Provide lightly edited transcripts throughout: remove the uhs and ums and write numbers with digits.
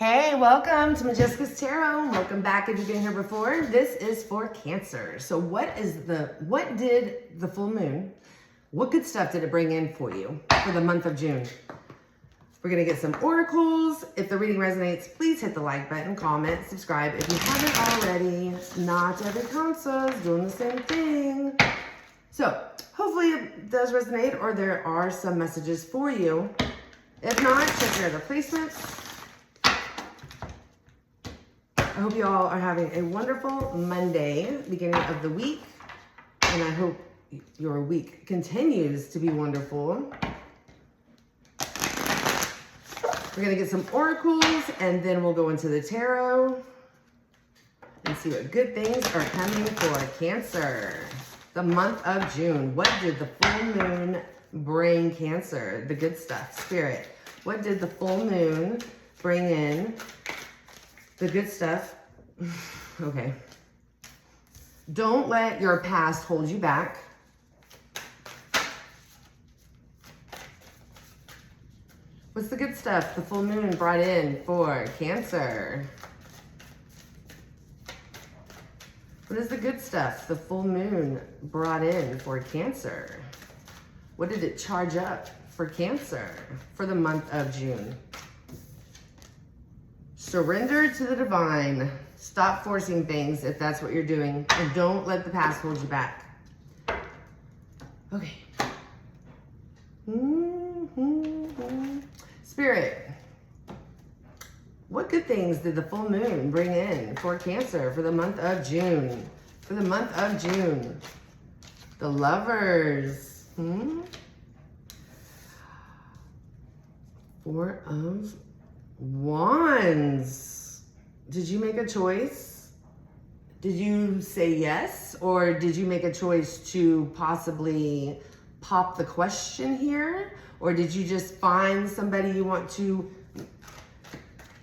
Hey, welcome to Majesticas Tarot. Welcome back if you've been here before. This is for Cancer. So what did the full moon, what good stuff did it bring in for you for the month of June? We're going to get some oracles. If the reading resonates, please hit the like button, comment, subscribe if you haven't already. Not every console is doing the same thing. So hopefully it does resonate or there are some messages for you. If not, check your other placements. I hope you all are having a wonderful Monday, beginning of the week. And I hope your week continues to be wonderful. We're going to get some oracles and then we'll go into the tarot and see what good things are coming for Cancer. The month of June. What did the full moon bring Cancer? The good stuff. Spirit. What did the full moon bring in? The good stuff. Okay. Don't let your past hold you back. What's the good stuff the full moon brought in for Cancer? What is the good stuff the full moon brought in for Cancer? What did it charge up for Cancer for the month of June? Surrender to the divine. Stop forcing things if that's what you're doing. And don't let the past hold you back. Okay. Spirit. What good things did the full moon bring in for Cancer for the month of June? For the month of June. The Lovers. Four of Wands. Did you make a choice? Did you say yes? Or did you make a choice to possibly pop the question here? Or did you just find somebody you want to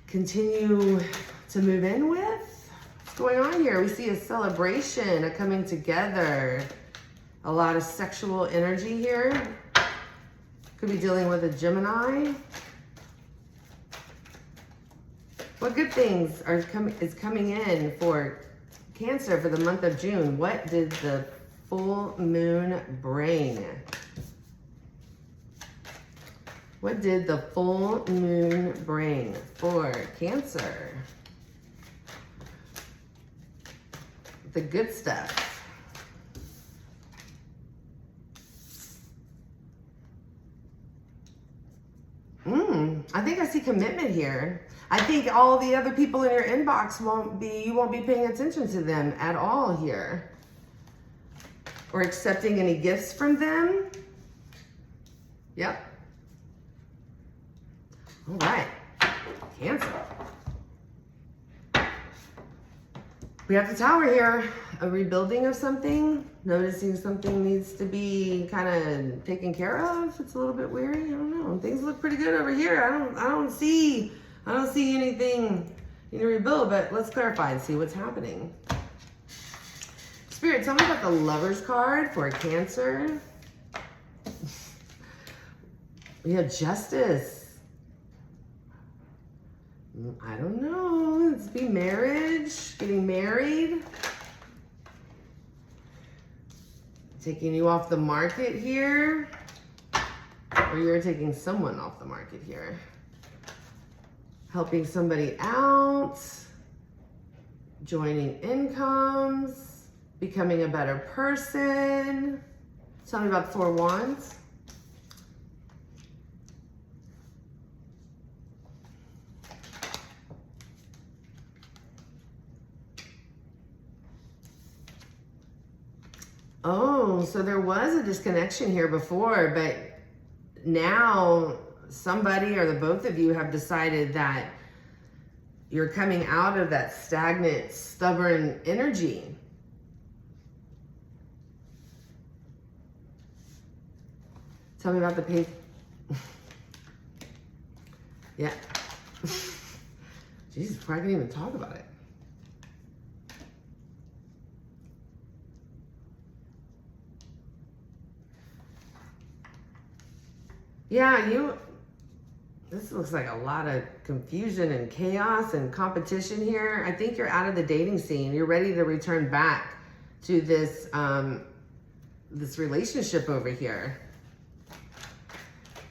continue to move in with? What's going on here? We see a celebration, a coming together. A lot of sexual energy here. Could be dealing with a Gemini. What good things is coming in for Cancer for the month of June? What did the full moon bring? What did the full moon bring for Cancer? The good stuff. I think I see commitment here. I think all the other people in your inbox you won't be paying attention to them at all here. Or accepting any gifts from them. Yep. All right, Cancer. We have the Tower here, a rebuilding of something, noticing something needs to be kind of taken care of. It's a little bit weary. I don't know. Things look pretty good over here. I don't see anything you need to rebuild, but let's clarify and see what's happening. Spirit, tell me about the Lovers card for Cancer. We have Justice. I don't know. It's be marriage, getting married. Taking you off the market here. Or you're taking someone off the market here. Helping somebody out. Joining incomes. Becoming a better person. Tell me about the Four Wands. Oh, so there was a disconnection here before, but now somebody or the both of you have decided that you're coming out of that stagnant, stubborn energy. Tell me about the page. Yeah. Jesus, I can't even talk about it. Yeah, this looks like a lot of confusion and chaos and competition here. I think you're out of the dating scene. You're ready to return back to this, this relationship over here.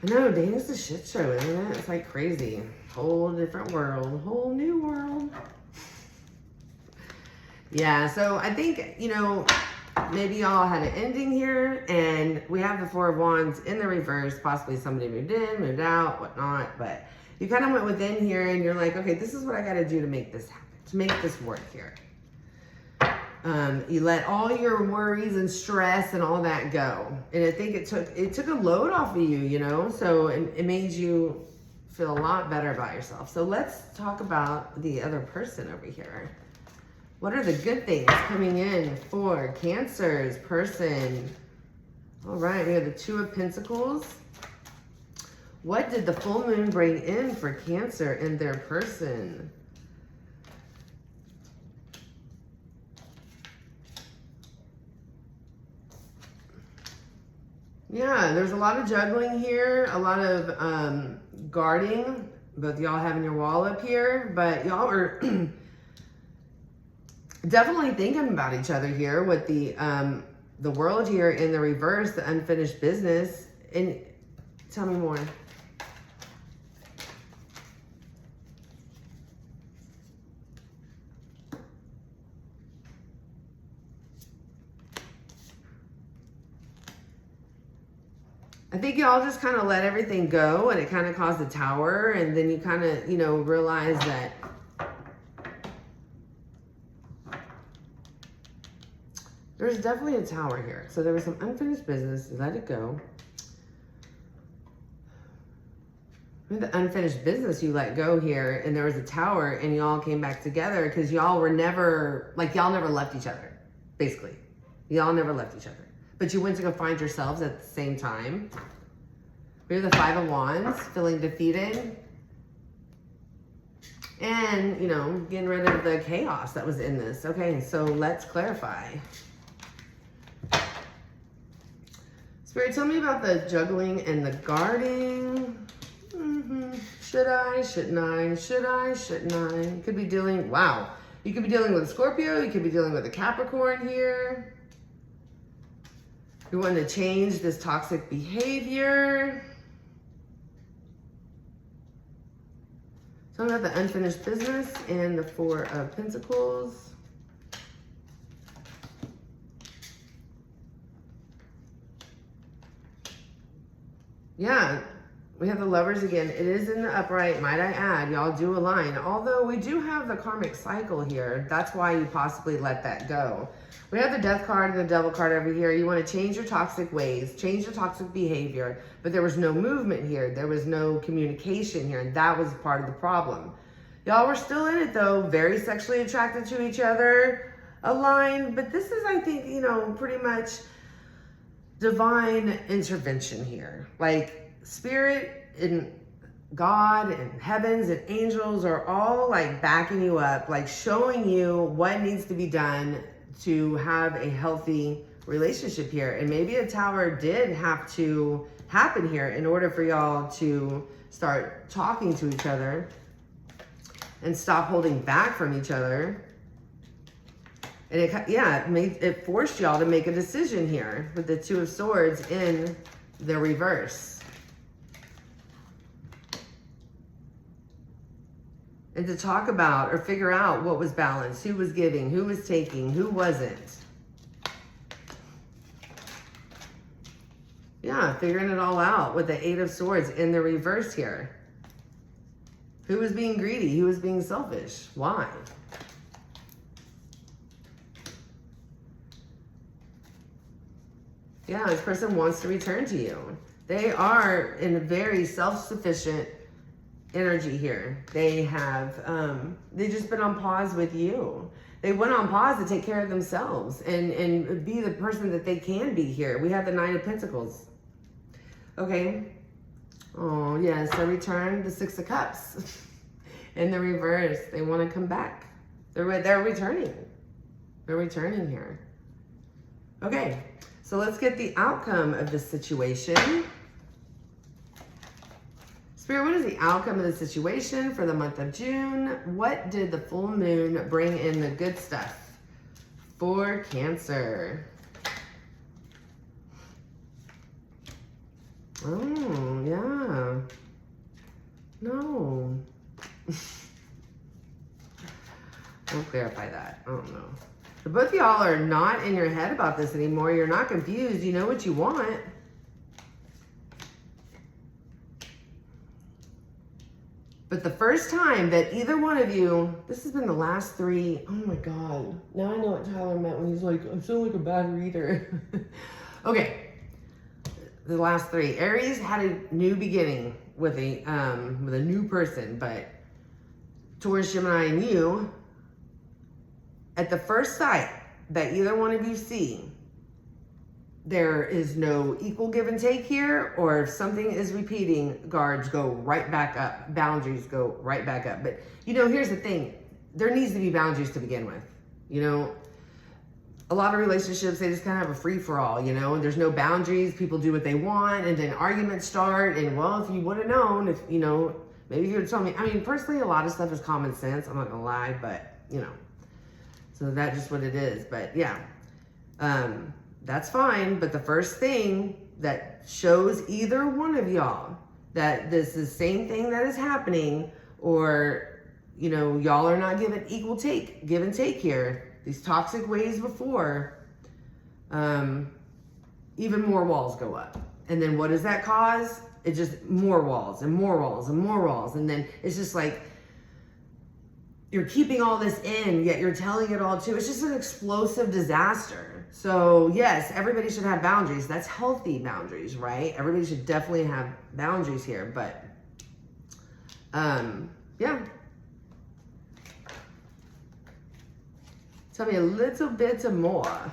I know, dating's a shit show, isn't it? It's like crazy. Whole different world, whole new world. Yeah, so I think, you know, maybe y'all had an ending here, and we have the Four of Wands in the reverse. Possibly somebody moved in, moved out, whatnot, but you kind of went within here and you're like, okay, this is what I got to do to make this happen, to make this work here. You let all your worries and stress and all that go. And I think it took a load off of you, you know, so it made you feel a lot better about yourself. So let's talk about the other person over here. What are the good things coming in for Cancer's person? All right, we have the Two of Pentacles. What did the full moon bring in for Cancer and their person? Yeah, there's a lot of juggling here, a lot of guarding. Both y'all having your wall up here, but y'all are definitely thinking about each other here with the world here in the reverse, the unfinished business. And tell me more. I think y'all just kind of let everything go, and it kind of caused a tower, and then you kind of, you know, realize that there's definitely a tower here. So there was some unfinished business, let it go. With the unfinished business you let go here, and there was a tower, and y'all came back together because y'all were never, like, y'all never left each other, basically. Y'all never left each other. But you went to go find yourselves at the same time. We have the Five of Wands, feeling defeated. And, you know, getting rid of the chaos that was in this. Okay, so let's clarify. Spirit, tell me about the juggling and the guarding. Should I? Shouldn't I? Should I? Shouldn't I? You could be dealing, wow. You could be dealing with a Scorpio. You could be dealing with a Capricorn here. You want to change this toxic behavior. Tell me about the unfinished business and the Four of Pentacles. Yeah, we have the Lovers again. It is in the upright, might I add. Y'all do align. Although we do have the karmic cycle here. That's why you possibly let that go. We have the Death card and the Devil card over here. You want to change your toxic ways, change your toxic behavior, but there was no movement here. There was no communication here, and that was part of the problem. Y'all were still in it, though, very sexually attracted to each other, aligned, but this is, I think, you know, pretty much divine intervention here. Like, Spirit and God and heavens and angels are all, like, backing you up, like, showing you what needs to be done to have a healthy relationship here. And maybe a tower did have to happen here in order for y'all to start talking to each other and stop holding back from each other. And it forced y'all to make a decision here with the Two of Swords in the reverse. And to talk about or figure out what was balanced, who was giving, who was taking, who wasn't. Yeah, figuring it all out with the Eight of Swords in the reverse here. Who was being greedy? Who was being selfish? Why? Yeah, this person wants to return to you. They are in a very self-sufficient energy here. They have, they've just been on pause with you. They went on pause to take care of themselves and be the person that they can be here. We have the Nine of Pentacles. Okay. Oh, yes, they returned the Six of Cups. In the reverse, they want to come back. They're returning. They're returning here. Okay, so let's get the outcome of this situation. Spirit, what is the outcome of the situation for the month of June? What did the full moon bring in the good stuff for Cancer? Oh, yeah. No. I'll clarify that. I don't know. But both of y'all are not in your head about this anymore. You're not confused. You know what you want. But the first time that either one of you, this has been the last three, oh my God. Now I know what Tyler meant when he's like, I sound like a bad reader. Okay. The last three. Aries had a new beginning with a new person, but Taurus, Gemini, and you, at the first sight that either one of you see, there is no equal give and take here, or if something is repeating, guards go right back up, boundaries go right back up. But, you know, here's the thing. There needs to be boundaries to begin with. You know, a lot of relationships, they just kind of have a free-for-all, you know, and there's no boundaries. People do what they want, and then arguments start, and, well, if you would have known, if, you know, maybe you would have told me. I mean, personally, a lot of stuff is common sense. I'm not going to lie, but, you know, so that's just what it is. But, yeah. That's fine, but the first thing that shows either one of y'all that this is the same thing that is happening, or, you know, y'all are not giving equal give and take here, these toxic ways before, even more walls go up. And then what does that cause? It just more walls and more walls and more walls. And then it's just like, you're keeping all this in, yet you're telling it all too. It's just an explosive disaster. So yes, everybody should have boundaries. That's healthy boundaries, right? Everybody should definitely have boundaries here, but yeah. Tell me a little bit more.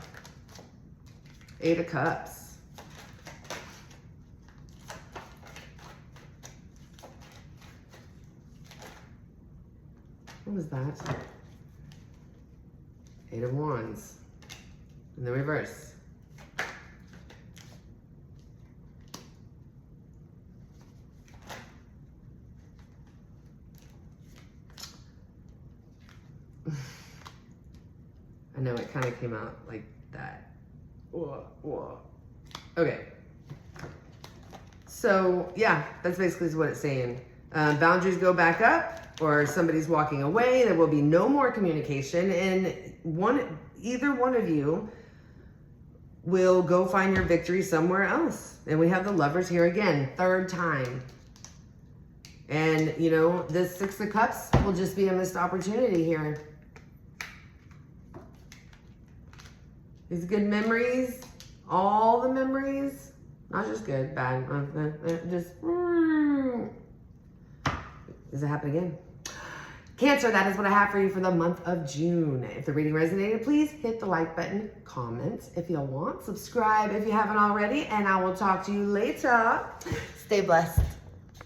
8 of Cups. What was that? 8 of Wands. In the reverse. I know it kind of came out like that. Whoa, whoa. Okay. So, yeah, that's basically what it's saying. Boundaries go back up, or somebody's walking away. There will be no more communication, and either one of you will go find your victory somewhere else. And we have the Lovers here again, 3rd time. And, you know, this 6 of Cups will just be a missed opportunity here. These good memories, all the memories, not just good, bad, just, does it happen again? Cancer, that is what I have for you for the month of June. If the reading resonated, please hit the like button, comment if you want, subscribe if you haven't already, and I will talk to you later. Stay blessed.